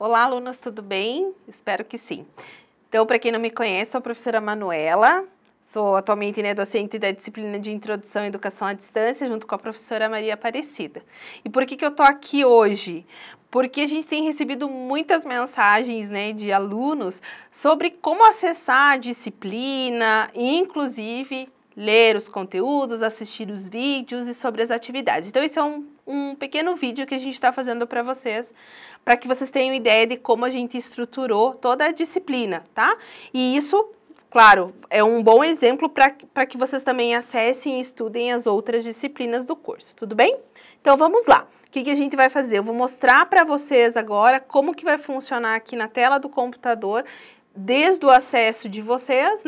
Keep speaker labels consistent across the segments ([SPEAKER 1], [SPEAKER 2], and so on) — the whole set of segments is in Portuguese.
[SPEAKER 1] Olá, alunos, tudo bem? Espero que sim. Então, para quem não me conhece, sou a professora Manuela, sou atualmente docente da disciplina de Introdução à Educação à Distância, junto com a professora Maria Aparecida. E por que eu estou aqui hoje? Porque a gente tem recebido muitas mensagens, de alunos sobre como acessar a disciplina, inclusive ler os conteúdos, assistir os vídeos e sobre as atividades. Então, esse é um pequeno vídeo que a gente está fazendo para que vocês tenham ideia de como a gente estruturou toda a disciplina, tá? E isso, claro, é um bom exemplo para que vocês também acessem e estudem as outras disciplinas do curso, tudo bem? Então, vamos lá. O que a gente vai fazer? Eu vou mostrar para vocês agora como que vai funcionar aqui na tela do computador, desde o acesso de vocês,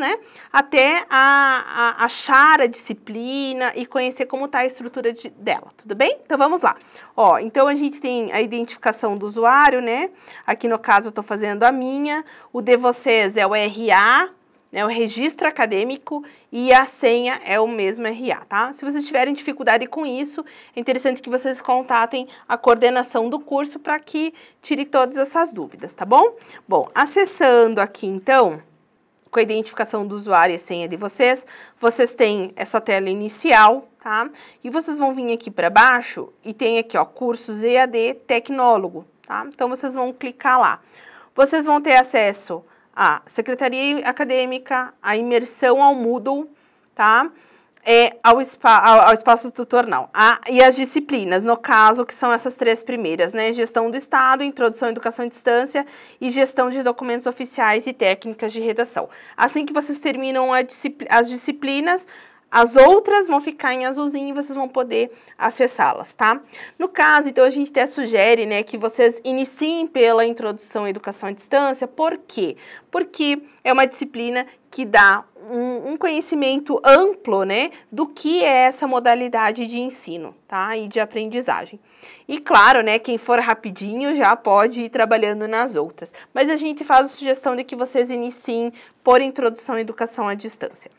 [SPEAKER 1] até achar a disciplina e conhecer como está a estrutura dela, tudo bem? Então, vamos lá. Ó, então, a gente tem a identificação do usuário, Aqui, no caso, eu estou fazendo a minha. O de vocês é o RA, o registro acadêmico, e a senha é o mesmo RA, tá? Se vocês tiverem dificuldade com isso, é interessante que vocês contatem a coordenação do curso para que tire todas essas dúvidas, tá bom? Bom, acessando aqui, então, com a identificação do usuário e a senha de vocês têm essa tela inicial, tá? E vocês vão vir aqui para baixo e tem aqui, ó, cursos EAD Tecnólogo, tá? Então, vocês vão clicar lá. Vocês vão ter acesso a Secretaria Acadêmica, a imersão ao Moodle, tá? Ao espaço tutor, não. E as disciplinas, no caso, que são essas três primeiras, Gestão do Estado, Introdução à Educação à Distância e Gestão de Documentos Oficiais e Técnicas de Redação. Assim que vocês terminam as disciplinas, as outras vão ficar em azulzinho e vocês vão poder acessá-las, tá? No caso, então, a gente até sugere, que vocês iniciem pela Introdução à Educação à Distância. Por quê? Porque é uma disciplina que dá um conhecimento amplo, do que é essa modalidade de ensino, tá? E de aprendizagem. E, claro, quem for rapidinho já pode ir trabalhando nas outras. Mas a gente faz a sugestão de que vocês iniciem por Introdução à Educação à Distância.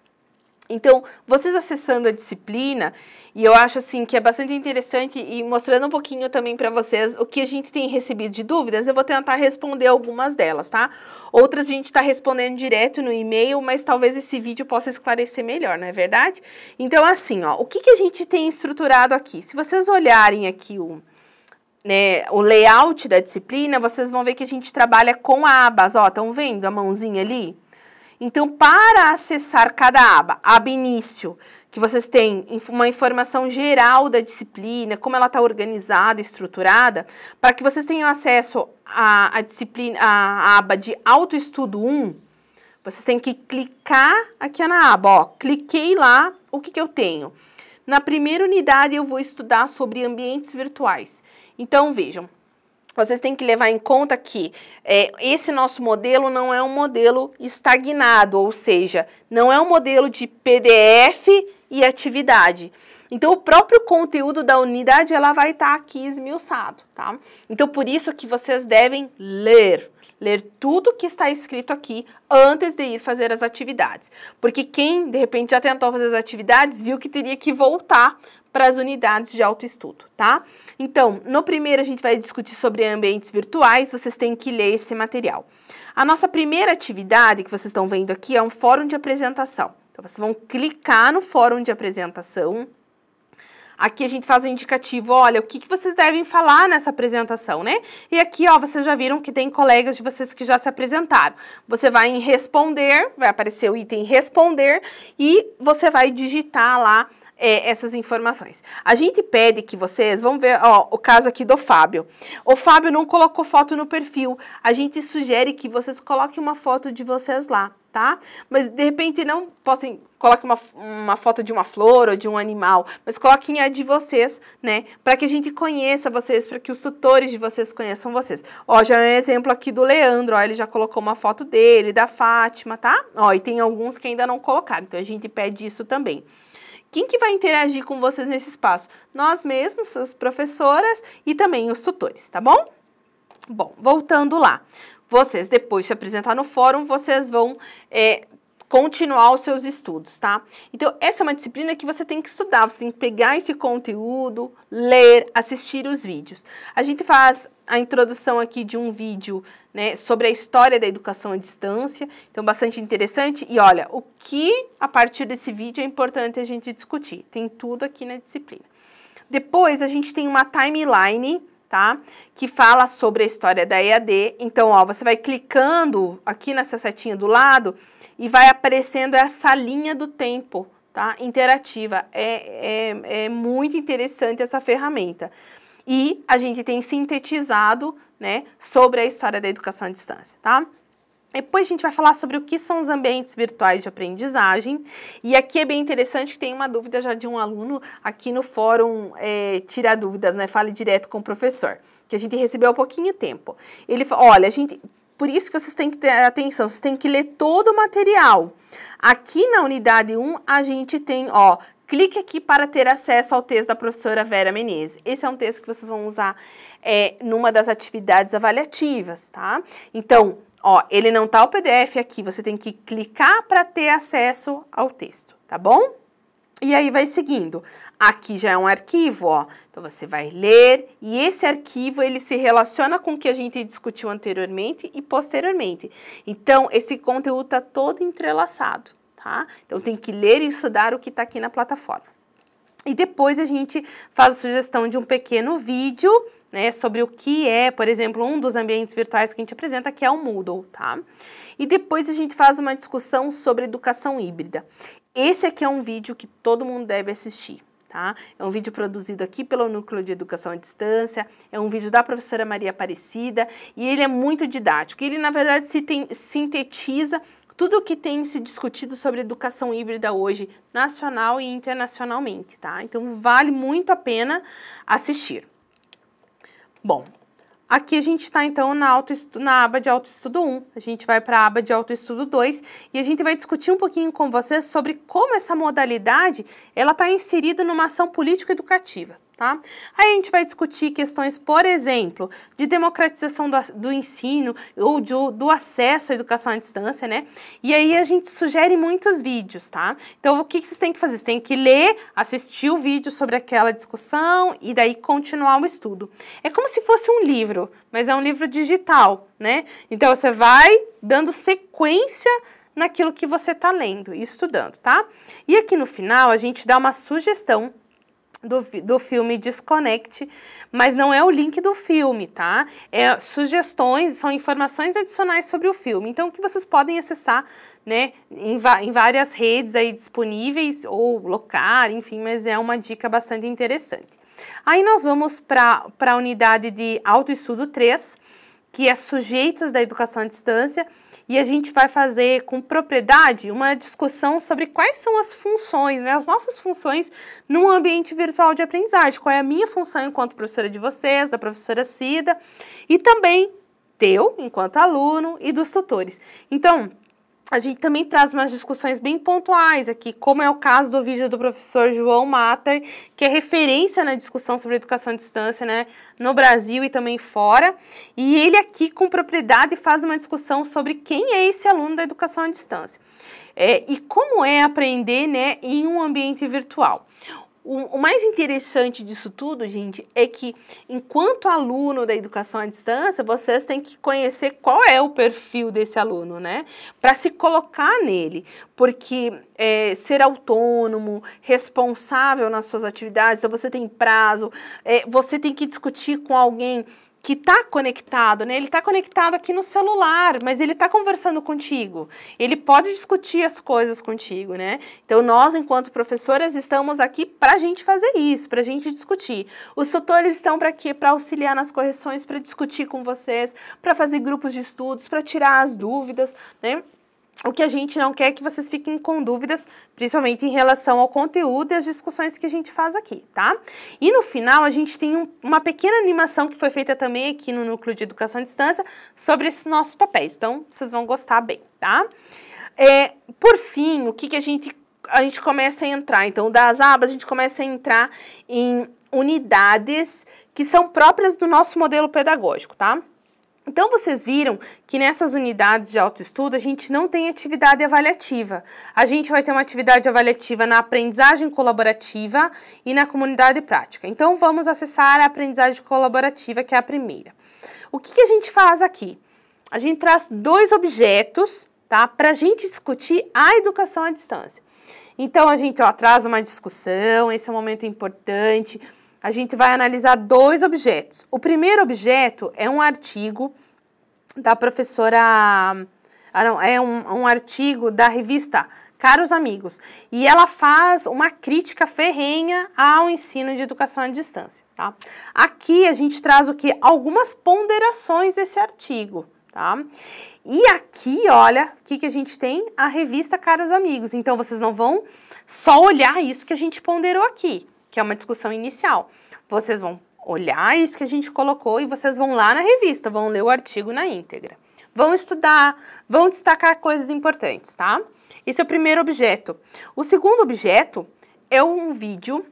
[SPEAKER 1] Então, vocês acessando a disciplina, e eu acho assim que é bastante interessante e mostrando um pouquinho também para vocês o que a gente tem recebido de dúvidas, eu vou tentar responder algumas delas, tá? Outras a gente está respondendo direto no e-mail, mas talvez esse vídeo possa esclarecer melhor, não é verdade? Então, assim, ó, o que a gente tem estruturado aqui? Se vocês olharem aqui o layout da disciplina, vocês vão ver que a gente trabalha com abas, ó, estão vendo a mãozinha ali? Então, para acessar cada aba início, que vocês têm uma informação geral da disciplina, como ela está organizada, estruturada, para que vocês tenham acesso à disciplina, à aba de autoestudo 1, vocês têm que clicar aqui na aba, ó, cliquei lá, o que eu tenho? Na primeira unidade eu vou estudar sobre ambientes virtuais. Então, vejam. Vocês têm que levar em conta que esse nosso modelo não é um modelo estagnado, ou seja, não é um modelo de PDF e atividade. Então, o próprio conteúdo da unidade, ela vai estar aqui esmiuçado, tá? Então, por isso que vocês devem ler tudo que está escrito aqui antes de ir fazer as atividades. Porque quem, de repente, já tentou fazer as atividades, viu que teria que voltar para as unidades de autoestudo, tá? Então, no primeiro a gente vai discutir sobre ambientes virtuais, vocês têm que ler esse material. A nossa primeira atividade que vocês estão vendo aqui é um fórum de apresentação. Então, vocês vão clicar no fórum de apresentação. Aqui a gente faz um indicativo, olha, o que vocês devem falar nessa apresentação, E aqui, ó, vocês já viram que tem colegas de vocês que já se apresentaram. Você vai em responder, vai aparecer o item responder e você vai digitar lá essas informações. A gente pede que vocês, vamos ver, ó, o caso aqui do Fábio. O Fábio não colocou foto no perfil. A gente sugere que vocês coloquem uma foto de vocês lá, tá? Mas, de repente, não possam, coloquem uma foto de uma flor ou de um animal, mas coloquem a de vocês, para que a gente conheça vocês, para que os tutores de vocês conheçam vocês. Ó, já é um exemplo aqui do Leandro, ó, ele já colocou uma foto dele, da Fátima, tá? Ó, e tem alguns que ainda não colocaram, então a gente pede isso também. Quem que vai interagir com vocês nesse espaço? Nós mesmos, as professoras e também os tutores, tá bom? Bom, voltando lá. Vocês, depois de se apresentar no fórum, vocês vão continuar os seus estudos, tá? Então, essa é uma disciplina que você tem que estudar, você tem que pegar esse conteúdo, ler, assistir os vídeos. A gente faz a introdução aqui de um vídeo, né, sobre a história da educação à distância, então bastante interessante. E olha, o que a partir desse vídeo é importante a gente discutir, tem tudo aqui na disciplina. Depois, a gente tem uma timeline, tá? Que fala sobre a história da EAD. Então, ó, você vai clicando aqui nessa setinha do lado e vai aparecendo essa linha do tempo, tá? Interativa. É muito interessante essa ferramenta. E a gente tem sintetizado, né, sobre a história da educação à distância, tá? Depois a gente vai falar sobre o que são os ambientes virtuais de aprendizagem, e aqui é bem interessante que tem uma dúvida já de um aluno aqui no fórum, tira dúvidas, né, fale direto com o professor, que a gente recebeu há pouquinho tempo. Ele falou, olha, por isso que vocês têm que ter atenção, vocês têm que ler todo o material. Aqui na unidade 1, a gente tem, ó, clique aqui para ter acesso ao texto da professora Vera Menezes. Esse é um texto que vocês vão usar numa das atividades avaliativas, tá? Então, ó, ele não tá o PDF aqui, você tem que clicar para ter acesso ao texto, tá bom? E aí vai seguindo. Aqui já é um arquivo, ó. Então você vai ler e esse arquivo ele se relaciona com o que a gente discutiu anteriormente e posteriormente. Então esse conteúdo tá todo entrelaçado, tá? Então tem que ler e estudar o que tá aqui na plataforma. E depois a gente faz a sugestão de um pequeno vídeo, né, sobre o que é, por exemplo, um dos ambientes virtuais que a gente apresenta, que é o Moodle, tá? E depois a gente faz uma discussão sobre educação híbrida. Esse aqui é um vídeo que todo mundo deve assistir, tá? É um vídeo produzido aqui pelo Núcleo de Educação à Distância, é um vídeo da professora Maria Aparecida, e ele é muito didático. Ele, na verdade, sintetiza tudo o que tem se discutido sobre educação híbrida hoje, nacional e internacionalmente, tá? Então, vale muito a pena assistir. Bom, aqui a gente está, então, na aba de autoestudo 1, a gente vai para a aba de autoestudo 2 e a gente vai discutir um pouquinho com vocês sobre como essa modalidade ela está inserida numa ação político-educativa, tá? Aí a gente vai discutir questões, por exemplo, de democratização do ensino ou do acesso à educação à distância, né? E aí a gente sugere muitos vídeos, tá? Então, o que vocês têm que fazer? Vocês têm que ler, assistir o vídeo sobre aquela discussão e daí continuar o estudo. É como se fosse um livro, mas é um livro digital, né? Então, você vai dando sequência naquilo que você está lendo e estudando, tá? E aqui no final, a gente dá uma sugestão do filme Desconecte, mas não é o link do filme, tá? É sugestões, são informações adicionais sobre o filme, então que vocês podem acessar, né, em várias redes aí disponíveis ou locar, enfim, mas é uma dica bastante interessante. Aí nós vamos para a unidade de autoestudo 3, que é sujeitos da educação à distância, e a gente vai fazer com propriedade uma discussão sobre quais são as funções, né, as nossas funções num ambiente virtual de aprendizagem, qual é a minha função enquanto professora de vocês, da professora Cida, e também teu, enquanto aluno, e dos tutores. Então, a gente também traz umas discussões bem pontuais aqui, como é o caso do vídeo do professor João Matter, que é referência na discussão sobre educação à distância, né, no Brasil e também fora. E ele aqui, com propriedade, faz uma discussão sobre quem é esse aluno da educação à distância. E como é aprender, né, em um ambiente virtual. O mais interessante disso tudo, gente, é que enquanto aluno da educação à distância, vocês têm que conhecer qual é o perfil desse aluno, né? Para se colocar nele, porque ser autônomo, responsável nas suas atividades, então você tem prazo, você tem que discutir com alguém que está conectado, né? Ele está conectado aqui no celular, mas ele está conversando contigo. Ele pode discutir as coisas contigo, né? Então, nós, enquanto professoras, estamos aqui para a gente fazer isso, para a gente discutir. Os tutores estão para quê? Para auxiliar nas correções, para discutir com vocês, para fazer grupos de estudos, para tirar as dúvidas, né? O que a gente não quer é que vocês fiquem com dúvidas, principalmente em relação ao conteúdo e as discussões que a gente faz aqui, tá? E no final, a gente tem uma pequena animação que foi feita também aqui no Núcleo de Educação à Distância sobre esses nossos papéis. Então, vocês vão gostar bem, tá? Por fim, o que a gente começa a entrar? Então, das abas, a gente começa a entrar em unidades que são próprias do nosso modelo pedagógico, tá? Então, vocês viram que nessas unidades de autoestudo a gente não tem atividade avaliativa. A gente vai ter uma atividade avaliativa na aprendizagem colaborativa e na comunidade prática. Então, vamos acessar a aprendizagem colaborativa, que é a primeira. O que a gente faz aqui? A gente traz 2 objetos, tá, para a gente discutir a educação à distância. Então, a gente traz uma discussão, esse é um momento importante. A gente vai analisar 2 objetos. O primeiro objeto é um artigo da professora... é um artigo da revista Caros Amigos. E ela faz uma crítica ferrenha ao ensino de educação à distância, tá? Aqui a gente traz o quê? Algumas ponderações desse artigo, tá? E aqui, olha, o que a gente tem? A revista Caros Amigos. Então, vocês não vão só olhar isso que a gente ponderou aqui, que é uma discussão inicial. Vocês vão olhar isso que a gente colocou e vocês vão lá na revista, vão ler o artigo na íntegra. Vão estudar, vão destacar coisas importantes, tá? Esse é o primeiro objeto. O segundo objeto é um vídeo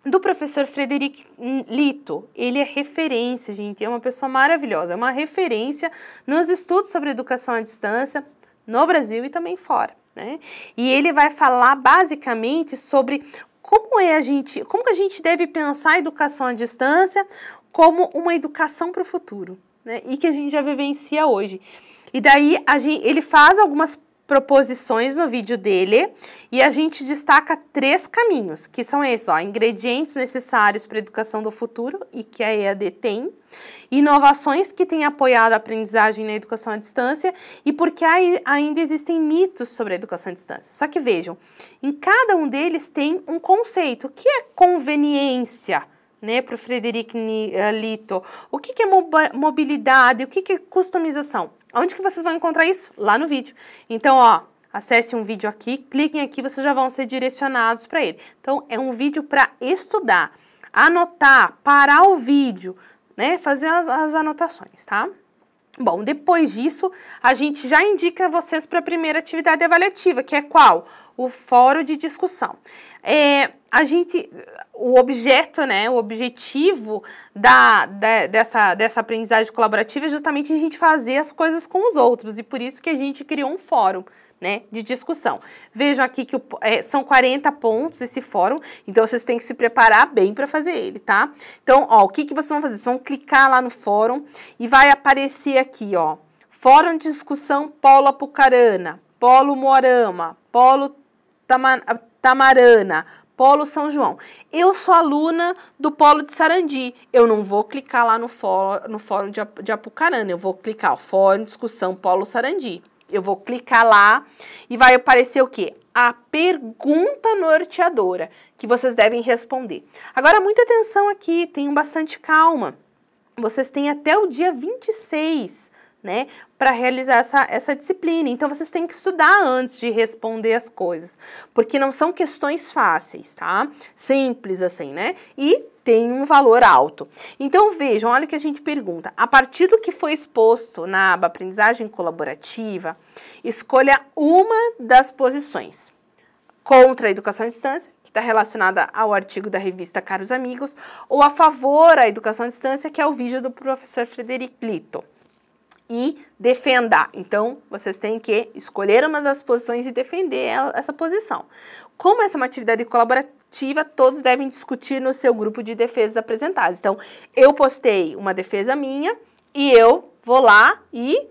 [SPEAKER 1] do professor Frederic Lito. Ele é referência, gente, é uma pessoa maravilhosa, é uma referência nos estudos sobre educação à distância no Brasil e também fora, né? E ele vai falar basicamente sobre como que a gente deve pensar a educação à distância como uma educação para o futuro, né? E que a gente já vivencia hoje. E daí ele faz algumas proposições no vídeo dele e a gente destaca 3 caminhos, que são esses, ó, ingredientes necessários para a educação do futuro e que a EAD tem, inovações que têm apoiado a aprendizagem na educação à distância e porque ainda existem mitos sobre a educação à distância. Só que vejam, em cada um deles tem um conceito, que é conveniência, né, para o Frederic Lito. O que é mobilidade, o que é customização? Onde que vocês vão encontrar isso? Lá no vídeo. Então, ó, acesse um vídeo aqui, cliquem aqui, vocês já vão ser direcionados para ele. Então, é um vídeo para estudar, anotar, parar o vídeo, né, fazer as anotações, tá? Bom, depois disso, a gente já indica vocês para a primeira atividade avaliativa, que é qual? O fórum de discussão. O objeto, né, o objetivo dessa aprendizagem colaborativa é justamente a gente fazer as coisas com os outros, e por isso que a gente criou um fórum, né, de discussão. Vejam aqui que são 40 pontos esse fórum, então vocês têm que se preparar bem para fazer ele, tá? Então, ó, o que vocês vão fazer? Vocês vão clicar lá no fórum e vai aparecer aqui, ó, Fórum de Discussão Polo Apucarana, Polo Moarama, Polo Tamarana, Polo São João. Eu sou aluna do Polo de Sarandi, eu não vou clicar lá no fórum de Apucarana, eu vou clicar, ó, Fórum de Discussão Polo Sarandi. Eu vou clicar lá e vai aparecer o quê? A pergunta norteadora, que vocês devem responder. Agora, muita atenção aqui, tenham bastante calma. Vocês têm até o dia 26, né, para realizar essa disciplina. Então, vocês têm que estudar antes de responder as coisas, porque não são questões fáceis, tá? Simples assim, né? E tem um valor alto. Então, vejam, olha o que a gente pergunta. A partir do que foi exposto na aba Aprendizagem Colaborativa, escolha uma das posições. Contra a educação à distância, que está relacionada ao artigo da revista Caros Amigos, ou a favor à educação à distância, que é o vídeo do professor Frederic Lito. E defenda. Então, vocês têm que escolher uma das posições e defender essa posição. Como essa é uma atividade colaborativa, todos devem discutir no seu grupo de defesas apresentadas. Então, eu postei uma defesa minha e eu vou lá e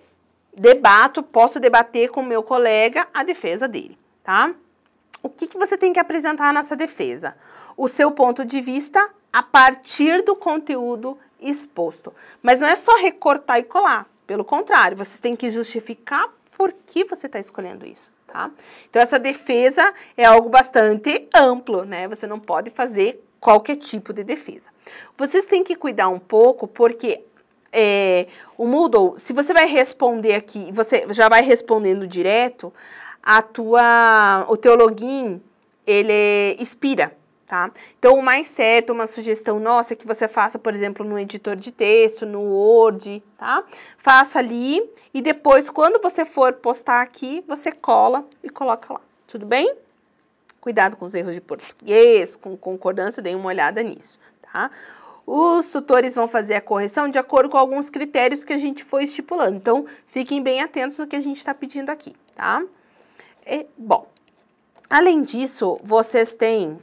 [SPEAKER 1] posso debater com o meu colega a defesa dele, tá? O que você tem que apresentar nessa defesa? O seu ponto de vista a partir do conteúdo exposto. Mas não é só recortar e colar. Pelo contrário, vocês têm que justificar por que você está escolhendo isso, tá? Então, essa defesa é algo bastante amplo, né? Você não pode fazer qualquer tipo de defesa. Vocês têm que cuidar um pouco, porque o Moodle, se você vai responder aqui, você já vai respondendo direto, o teu login, ele expira. Tá? Então, o mais certo, uma sugestão nossa é que você faça, por exemplo, no editor de texto, no Word, tá? Faça ali e depois, quando você for postar aqui, você cola e coloca lá. Tudo bem? Cuidado com os erros de português, com concordância, dê uma olhada nisso, tá? Os tutores vão fazer a correção de acordo com alguns critérios que a gente foi estipulando. Então, fiquem bem atentos no que a gente está pedindo aqui, tá? Bom, além disso, vocês têm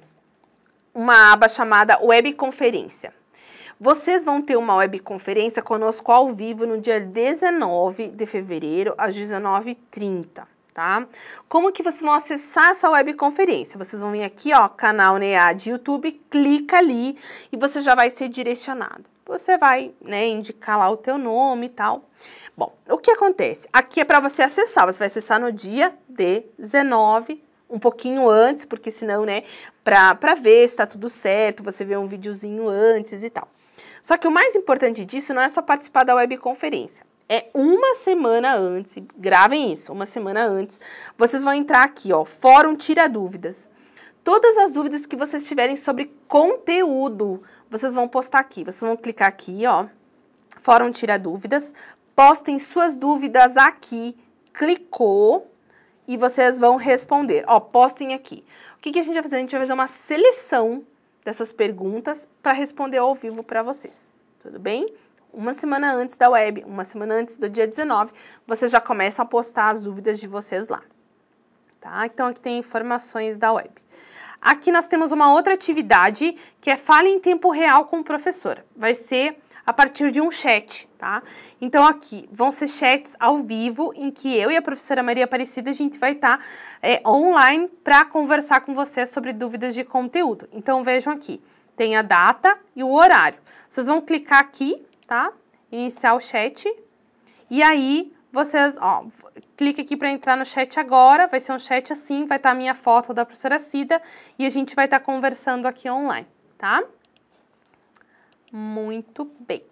[SPEAKER 1] uma aba chamada webconferência. Vocês vão ter uma webconferência conosco ao vivo no dia 19 de fevereiro, às 19h30, tá? Como que vocês vão acessar essa webconferência? Vocês vão vir aqui, ó, canal NEAD YouTube, clica ali e você já vai ser direcionado. Você vai, né, indicar lá o teu nome e tal. Bom, o que acontece? Aqui é para você acessar, você vai acessar no dia 19, um pouquinho antes, porque senão, né, pra ver se tá tudo certo, você vê um videozinho antes e tal. Só que o mais importante disso não é só participar da webconferência. É uma semana antes, gravem isso, uma semana antes, vocês vão entrar aqui, ó, Fórum Tira Dúvidas. Todas as dúvidas que vocês tiverem sobre conteúdo, vocês vão postar aqui. Vocês vão clicar aqui, ó, Fórum Tira Dúvidas, postem suas dúvidas aqui, clicou e vocês vão responder. Ó, postem aqui. O que a gente vai fazer? A gente vai fazer uma seleção dessas perguntas para responder ao vivo para vocês, tudo bem? Uma semana antes da web, uma semana antes do dia 19, vocês já começam a postar as dúvidas de vocês lá, tá? Então, aqui tem informações da web. Aqui nós temos uma outra atividade que é Fale em Tempo Real com o Professor. Vai ser a partir de um chat, tá? Então, aqui vão ser chats ao vivo em que eu e a professora Maria Aparecida, a gente vai estar online para conversar com vocês sobre dúvidas de conteúdo. Então, vejam aqui, tem a data e o horário. Vocês vão clicar aqui, tá? Iniciar o chat. E aí, vocês, ó, clica aqui para entrar no chat agora. Vai ser um chat assim, vai estar a minha foto da professora Cida e a gente vai estar conversando aqui online, tá? Muito bem.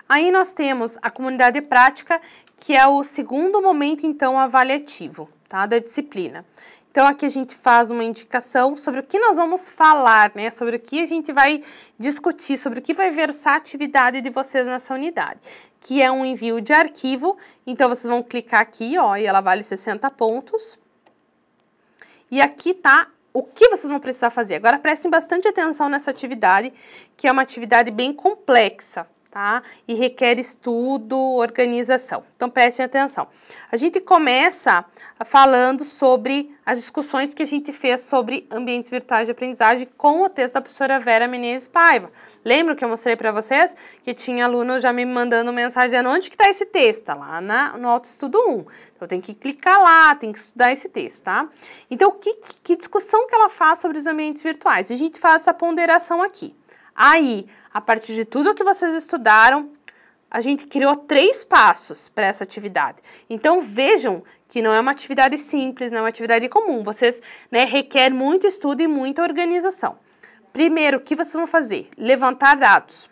[SPEAKER 1] Aí nós temos a comunidade prática, que é o segundo momento, então, avaliativo, tá? Da disciplina. Então, aqui a gente faz uma indicação sobre o que nós vamos falar, né? Sobre o que a gente vai discutir, sobre o que vai versar a atividade de vocês nessa unidade, que é um envio de arquivo. Então, vocês vão clicar aqui, ó, e ela vale 60 pontos. E aqui tá o que vocês vão precisar fazer. Agora, prestem bastante atenção nessa atividade, que é uma atividade bem complexa, tá? E requer estudo, organização. Então, prestem atenção. A gente começa falando sobre as discussões que a gente fez sobre ambientes virtuais de aprendizagem com o texto da professora Vera Menezes Paiva. Lembram que eu mostrei para vocês que tinha aluno já me mandando mensagem dizendo onde que está esse texto? Tá lá no Autoestudo 1. Então, tem que clicar lá, tem que estudar esse texto, tá? Então, que discussão que ela faz sobre os ambientes virtuais? A gente faz essa ponderação aqui. Aí, a partir de tudo que vocês estudaram, a gente criou 3 passos para essa atividade. Então, vejam que não é uma atividade simples, não é uma atividade comum. Vocês, né, requer muito estudo e muita organização. Primeiro, o que vocês vão fazer? Levantar dados.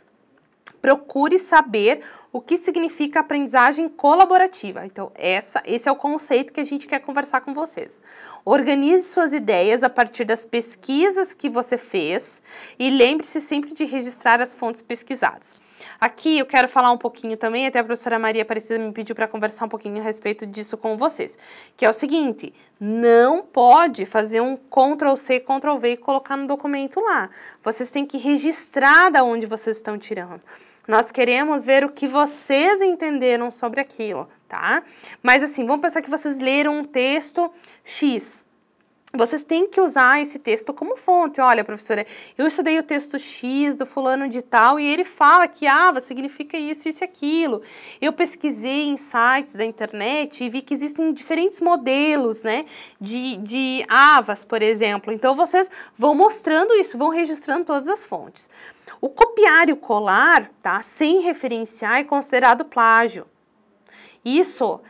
[SPEAKER 1] Procure saber o que significa aprendizagem colaborativa. Então, esse é o conceito que a gente quer conversar com vocês. Organize suas ideias a partir das pesquisas que você fez e lembre-se sempre de registrar as fontes pesquisadas. Aqui eu quero falar um pouquinho também, até a professora Maria Aparecida me pediu para conversar um pouquinho a respeito disso com vocês, que é o seguinte, não pode fazer um Ctrl+C, Ctrl+V e colocar no documento lá. Vocês têm que registrar da onde vocês estão tirando. Nós queremos ver o que vocês entenderam sobre aquilo, tá? Mas assim, vamos pensar que vocês leram um texto X. Vocês têm que usar esse texto como fonte. Olha, professora, eu estudei o texto X do fulano de tal e ele fala que AVA significa isso, isso e aquilo. Eu pesquisei em sites da internet e vi que existem diferentes modelos, né, de AVAs, por exemplo. Então, vocês vão mostrando isso, vão registrando todas as fontes. O copiar e o colar, tá, sem referenciar, é considerado plágio. Isso,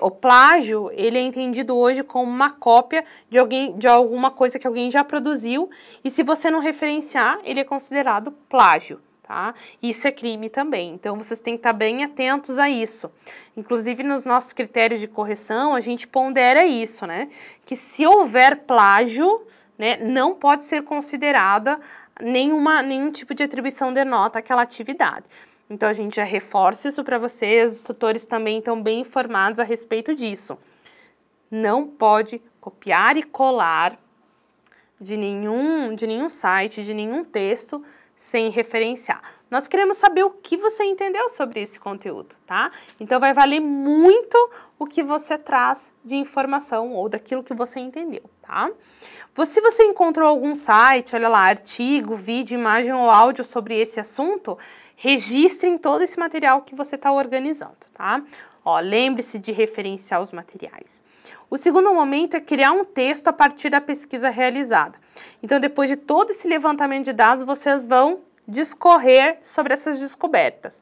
[SPEAKER 1] o plágio, ele é entendido hoje como uma cópia de alguma coisa que alguém já produziu, e se você não referenciar, ele é considerado plágio, tá? Isso é crime também, então vocês têm que estar bem atentos a isso. Inclusive, nos nossos critérios de correção, a gente pondera isso, né? Que se houver plágio, né, não pode ser considerada nenhum tipo de atribuição de nota àquela atividade. Então, a gente já reforça isso para vocês, os tutores também estão bem informados a respeito disso. Não pode copiar e colar de nenhum site, de nenhum texto, sem referenciar. Nós queremos saber o que você entendeu sobre esse conteúdo, tá? Então, vai valer muito o que você traz de informação ou daquilo que você entendeu, tá? Se você encontrou algum site, olha lá, artigo, vídeo, imagem ou áudio sobre esse assunto, registrem todo esse material que você está organizando, tá? Ó, lembre-se de referenciar os materiais. O segundo momento é criar um texto a partir da pesquisa realizada. Então, depois de todo esse levantamento de dados, vocês vão discorrer sobre essas descobertas.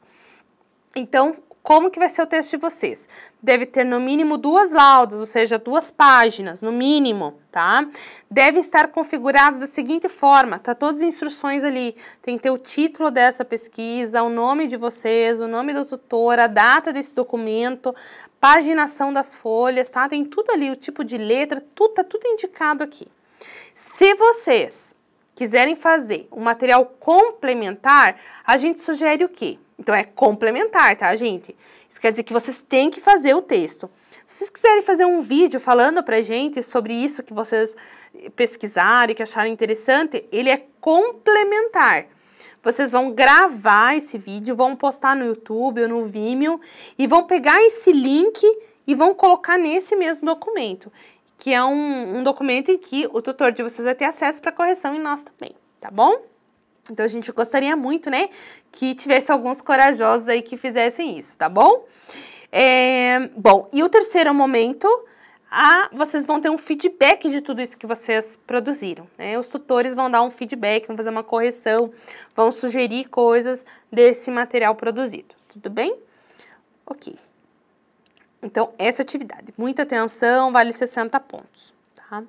[SPEAKER 1] Então, como que vai ser o texto de vocês? Deve ter no mínimo 2 laudas, ou seja, 2 páginas, no mínimo, tá? Devem estar configurados da seguinte forma, tá? Todas as instruções ali, tem que ter o título dessa pesquisa, o nome de vocês, o nome do tutor, a data desse documento, paginação das folhas, tá? Tem tudo ali, o tipo de letra, tá tudo indicado aqui. Se vocês quiserem fazer um material complementar, a gente sugere o quê? Então, é complementar, tá, gente? Isso quer dizer que vocês têm que fazer o texto. Se vocês quiserem fazer um vídeo falando pra gente sobre isso que vocês pesquisaram e que acharam interessante, ele é complementar. Vocês vão gravar esse vídeo, vão postar no YouTube ou no Vimeo e vão pegar esse link e vão colocar nesse mesmo documento, que é um documento em que o tutor de vocês vai ter acesso para correção e nós também, tá bom? Então, a gente gostaria muito, né, que tivesse alguns corajosos aí que fizessem isso, tá bom? Bom, e o terceiro momento, vocês vão ter um feedback de tudo isso que vocês produziram, né? Os tutores vão dar um feedback, vão fazer uma correção, vão sugerir coisas desse material produzido, tudo bem? Ok. Então, essa atividade, muita atenção, vale 60 pontos, tá?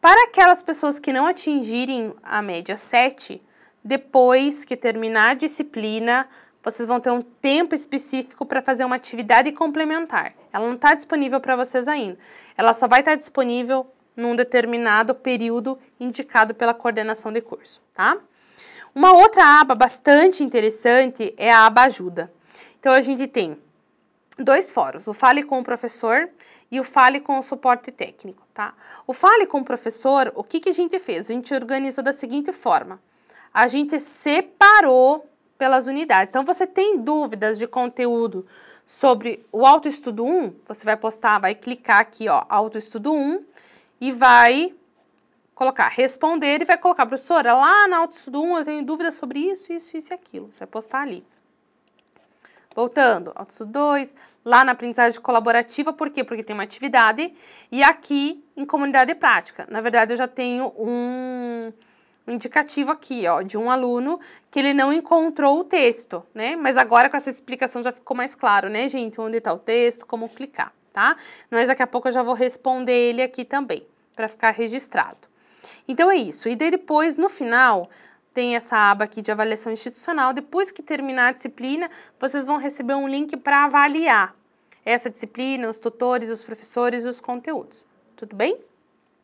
[SPEAKER 1] Para aquelas pessoas que não atingirem a média 7, depois que terminar a disciplina, vocês vão ter um tempo específico para fazer uma atividade complementar. Ela não está disponível para vocês ainda. Ela só vai estar disponível num determinado período indicado pela coordenação de curso, tá? Uma outra aba bastante interessante é a aba ajuda. Então, a gente tem 2 fóruns, o Fale com o Professor e o Fale com o Suporte Técnico, tá? O Fale com o Professor, o que a gente fez? A gente organizou da seguinte forma, a gente separou pelas unidades. Então, você tem dúvidas de conteúdo sobre o Autoestudo 1, você vai postar, vai clicar aqui, ó, Autoestudo 1 e vai colocar responder e vai colocar, professora, lá na Autoestudo 1 eu tenho dúvidas sobre isso, isso, isso e aquilo. Você vai postar ali. Voltando, Autoestudo 2, lá na aprendizagem colaborativa, por quê? Porque tem uma atividade, e aqui em comunidade prática. Na verdade, eu já tenho um indicativo aqui, ó, de um aluno que ele não encontrou o texto, né? Mas agora com essa explicação já ficou mais claro, né, gente? Onde está o texto, como clicar, tá? Mas daqui a pouco eu já vou responder ele aqui também, para ficar registrado. Então, é isso. E daí depois, no final, tem essa aba aqui de avaliação institucional. Depois que terminar a disciplina, vocês vão receber um link para avaliar essa disciplina, os tutores, os professores e os conteúdos. Tudo bem?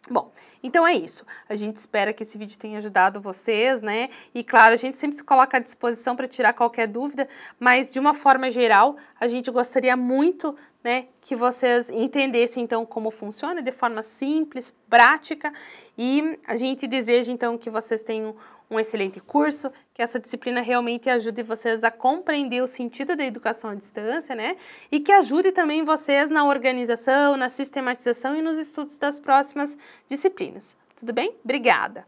[SPEAKER 1] Bom, então é isso. A gente espera que esse vídeo tenha ajudado vocês, né? E claro, a gente sempre se coloca à disposição para tirar qualquer dúvida, mas de uma forma geral, a gente gostaria muito, né, que vocês entendessem então como funciona de forma simples, prática, e a gente deseja então que vocês tenham um excelente curso, que essa disciplina realmente ajude vocês a compreender o sentido da educação à distância, né? E que ajude também vocês na organização, na sistematização e nos estudos das próximas disciplinas. Tudo bem? Obrigada!